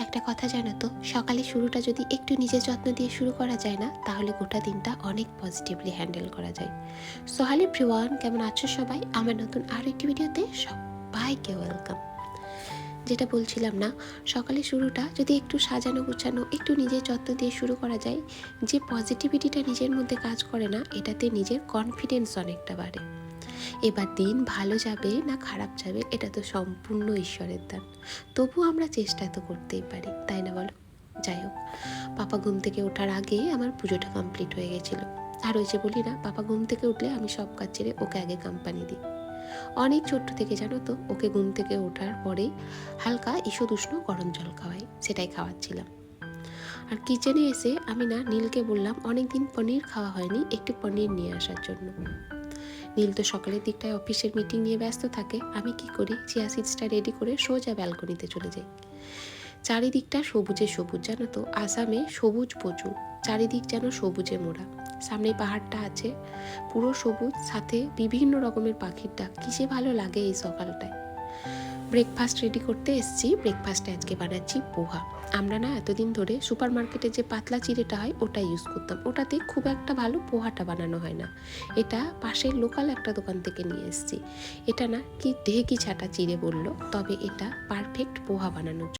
একটা কথা জানো তো, সকালে শুরুটা যদি একটু নিজের যত্ন দিয়ে শুরু করা যায় না, তাহলে গোটা দিনটা অনেক পজিটিভলি হ্যান্ডেল করা যায়। সো হ্যালো এভরিওয়ান, কেমন আছো সবাই? আমার নতুন আরও একটি ভিডিওতে সবাইকে ওয়েলকাম। যেটা বলছিলাম না, সকালে শুরুটা যদি একটু সাজানো গুছানো, একটু নিজের যত্ন দিয়ে শুরু করা যায়, যে পজিটিভিটিটা নিজের মধ্যে কাজ করে না, এটাতে নিজের কনফিডেন্স অনেকটা বাড়ে। এবার দিন ভালো যাবে না খারাপ যাবে এটা তো সম্পূর্ণ ঈশ্বরের দান, তবু আমরা চেষ্টা তো করতেই পারি, তাই না বলো? যাই হোক, পাপা ঘুম থেকে ওঠার আগে আমার পুজোটা কমপ্লিট হয়ে গেছিলো। আর ওই যে বলি না, পাপা ঘুম থেকে উঠলে আমি সব কাজ ছেড়ে ওকে আগে কোম্পানি দিই। অনেক ছোট্ট থেকে জানো তো, ওকে ঘুম থেকে ওঠার পরেই হালকা ঈষৎ উষ্ণ গরম জল খাওয়াই, সেটাই খাওয়াচ্ছিলাম। আর কিচেনে এসে আমি না নীলকে বললাম অনেকদিন পনির খাওয়া হয়নি, একটু পনির নিয়ে আসার জন্য। নীল তো সকালের দিকটায় অফিসের মিটিং নিয়ে ব্যস্ত থাকে। আমি কি করি, চিয়া সিডসটা রেডি করে সোজা ব্যালকনিতে চলে যাই। চারিদিকটা সবুজে সবুজ, জানো তো, আসামে সবুজ প্রচুর, চারিদিক যেন সবুজে মোড়া। সামনে পাহাড়টা আছে, পুরো সবুজ, সাথে বিভিন্ন রকমের পাখির ডাক, কি যে ভালো লাগে এই সকালটায়। ব্রেকফাস্ট রেডি করতে এসেছি। ব্রেকফাস্টে আজকে বানাচ্ছি পোহা। আমরা না এতদিন ধরে সুপার মার্কেটে যে পাতলা চিড়েটা হয় ওটা ইউজ করতাম, ওটাতে খুব একটা ভালো পোহাটা বানানো হয় না। এটা পাশের লোকাল একটা দোকান থেকে নিয়ে এসেছি। এটা না কি ঢেকি ছাটা চিড়ে বললো, তবে এটা পারফেক্ট পোহা বানানোর